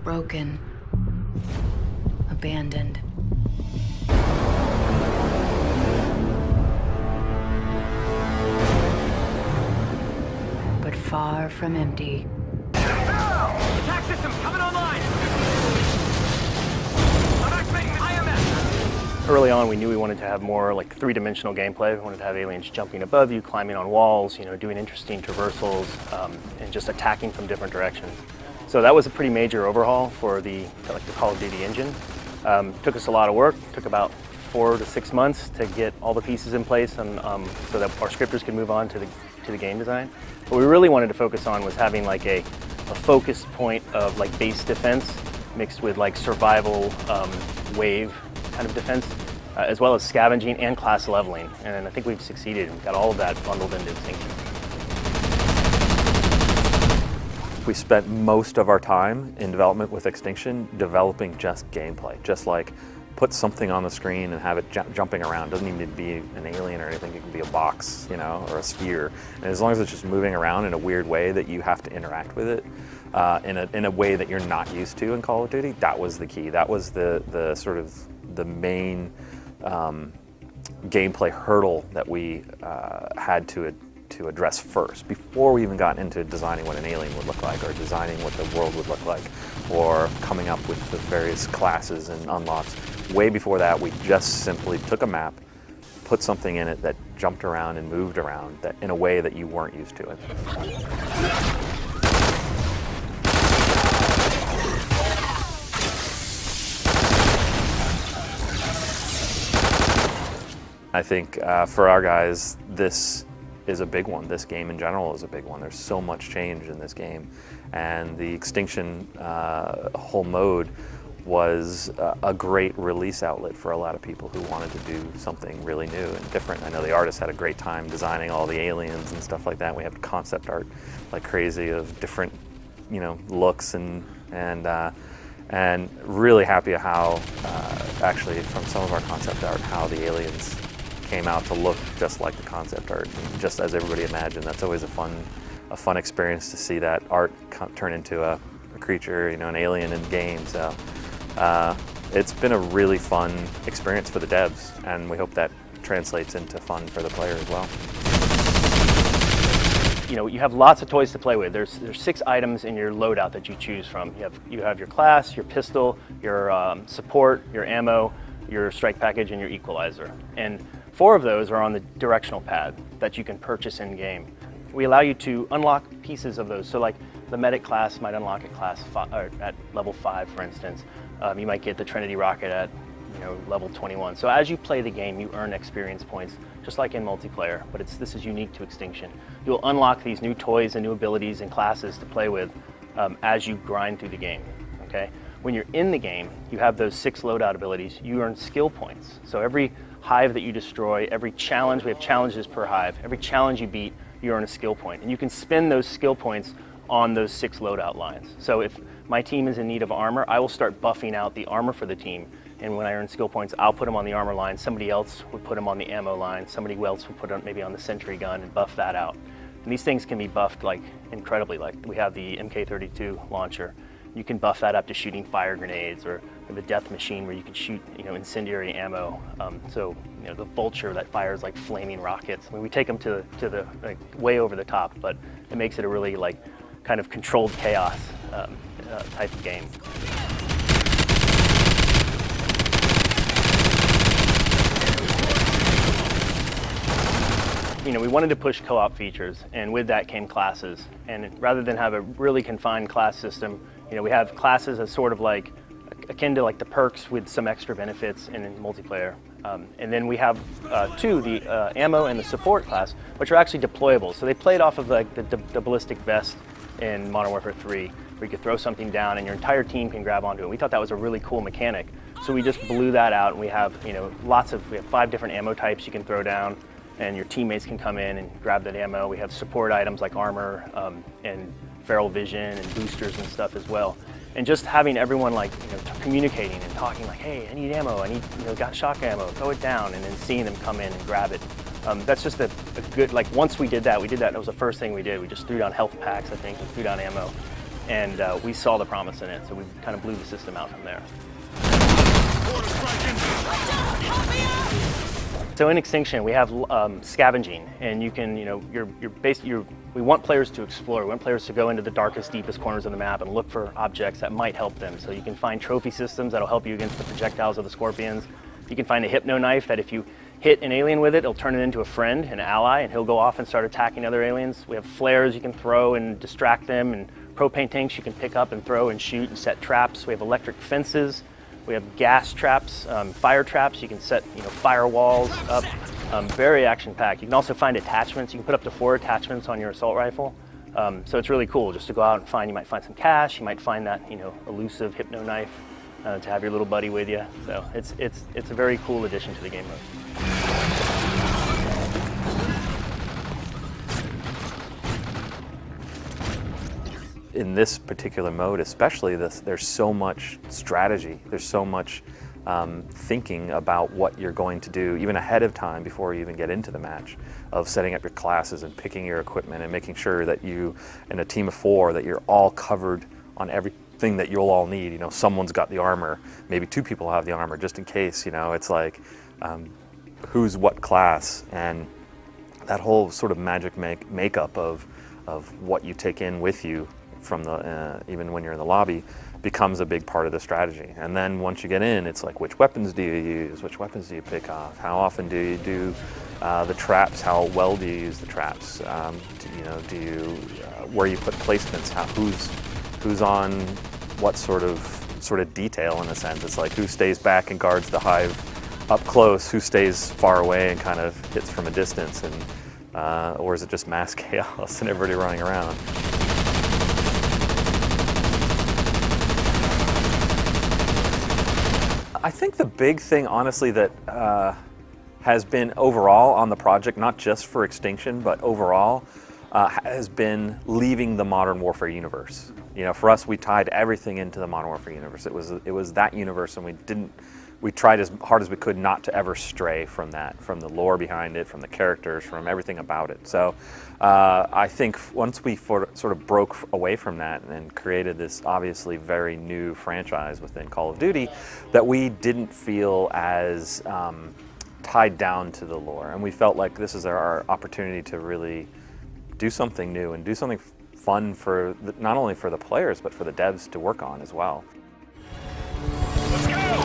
Broken. Abandoned. But far from empty. Attack system coming online! I'm activating the IMS! Early on, we knew we wanted to have more like three-dimensional gameplay. We wanted to have aliens jumping above you, climbing on walls, doing interesting traversals, and just attacking from different directions. So that was a pretty major overhaul for the Call of Duty engine. Took us a lot of work. Took about 4 to 6 months to get all the pieces in place, and so that our scripters could move on to the game design. What we really wanted to focus on was having like a focus point of like base defense mixed with like survival wave kind of defense, as well as scavenging and class leveling. And I think we've succeeded and got all of that bundled into Extinction. We spent most of our time in development with Extinction developing just gameplay, just like put something on the screen and have it jumping around. It doesn't even need to be an alien or anything. It can be a box, or a sphere. And as long as it's just moving around in a weird way that you have to interact with it in a way that you're not used to in Call of Duty, that was the key. That was the sort of the main gameplay hurdle that we had to address first, before we even got into designing what an alien would look like, or designing what the world would look like, or coming up with the various classes and unlocks. Way before that, we just simply took a map, put something in it that jumped around and moved around in a way that you weren't used to it. I think for our guys, this is a big one. This game in general is a big one. There's so much change in this game, and the Extinction whole mode was a great release outlet for a lot of people who wanted to do something really new and different. I know the artists had a great time designing all the aliens and stuff like that. We have concept art like crazy of different, looks and really happy how actually from some of our concept art how the aliens came out to look just like the concept art, and just as everybody imagined. That's always a fun experience to see that art turn into a creature, an alien in game. So it's been a really fun experience for the devs, and we hope that translates into fun for the player as well. You have lots of toys to play with. There's 6 items in your loadout that you choose from. You have your class, your pistol, your support, your ammo, your strike package, and your equalizer. And 4 of those are on the directional pad that you can purchase in game. We allow you to unlock pieces of those. So like the medic class might unlock at level 5, for instance. You might get the Trinity rocket at level 21. So as you play the game, you earn experience points, just like in multiplayer, but this is unique to Extinction. You'll unlock these new toys and new abilities and classes to play with as you grind through the game, okay? When you're in the game, you have those 6 loadout abilities. You earn skill points. So every hive that you destroy, every challenge, we have challenges per hive, every challenge you beat, you earn a skill point. And you can spend those skill points on those 6 loadout lines. So if my team is in need of armor, I will start buffing out the armor for the team. And when I earn skill points, I'll put them on the armor line. Somebody else would put them on the ammo line. Somebody else would put them maybe on the sentry gun and buff that out. And these things can be buffed like incredibly. Like we have the MK32 launcher. You can buff that up to shooting fire grenades, or the death machine where you can shoot incendiary ammo. So the vulture that fires like flaming rockets. I mean, we take them to the way over the top, but it makes it a really kind of controlled chaos type of game. We wanted to push co-op features, and with that came classes. And rather than have a really confined class system, we have classes as sort of like akin to like the perks with some extra benefits in multiplayer. And then we have 2, the ammo and the support class, which are actually deployable. So they played off of like the ballistic vest in Modern Warfare 3, where you could throw something down and your entire team can grab onto it. We thought that was a really cool mechanic. So we just blew that out, and we have we have 5 different ammo types you can throw down, and your teammates can come in and grab that ammo. We have support items like armor and feral vision and boosters and stuff as well. And just having everyone communicating and talking like, hey, I need ammo, I need, got shock ammo, throw it down, and then seeing them come in and grab it. That's just a good, once we did that, it was the first thing we did. We just threw down health packs, I think, and threw down ammo. and we saw the promise in it, so we kind of blew the system out from there. So in Extinction, we have scavenging, and you can, we want players to explore. We want players to go into the darkest, deepest corners of the map and look for objects that might help them. So you can find trophy systems that'll help you against the projectiles of the scorpions. You can find a hypno knife that if you hit an alien with it, it'll turn it into a friend, an ally, and he'll go off and start attacking other aliens. We have flares you can throw and distract them, and propane tanks you can pick up and throw and shoot and set traps. We have electric fences. We have gas traps, fire traps. You can set firewalls up. Very action-packed. You can also find attachments. You can put up to 4 attachments on your assault rifle. So it's really cool just to go out and find. You might find some cash. You might find that elusive hypno knife to have your little buddy with you. So it's a very cool addition to the game mode. In this particular mode especially, there's so much strategy, there's so much thinking about what you're going to do even ahead of time before you even get into the match, of setting up your classes and picking your equipment and making sure that you, in a team of 4, that you're all covered on everything that you'll all need. Someone's got the armor, maybe 2 people have the armor just in case. It's like who's what class, and that whole sort of magic makeup of what you take in with you from the even when you're in the lobby becomes a big part of the strategy. And then once you get in, it's like, which weapons do you use? Which weapons do you pick off? How often do you do the traps? How well do you use the traps? Do you where you put placements? Who's on what sort of detail, in a sense? It's like, who stays back and guards the hive up close? Who stays far away and kind of hits from a distance? And or is it just mass chaos and everybody running around? I think the big thing, honestly, that has been overall on the project, not just for Extinction, but overall, has been leaving the Modern Warfare universe. For us, we tied everything into the Modern Warfare universe. It was that universe, and we tried as hard as we could not to ever stray from that, from the lore behind it, from the characters, from everything about it. So I think once we sort of broke away from that and created this obviously very new franchise within Call of Duty, that we didn't feel as tied down to the lore. And we felt like this is our opportunity to really do something new and do something fun for not only for the players, but for the devs to work on as well. Let's go!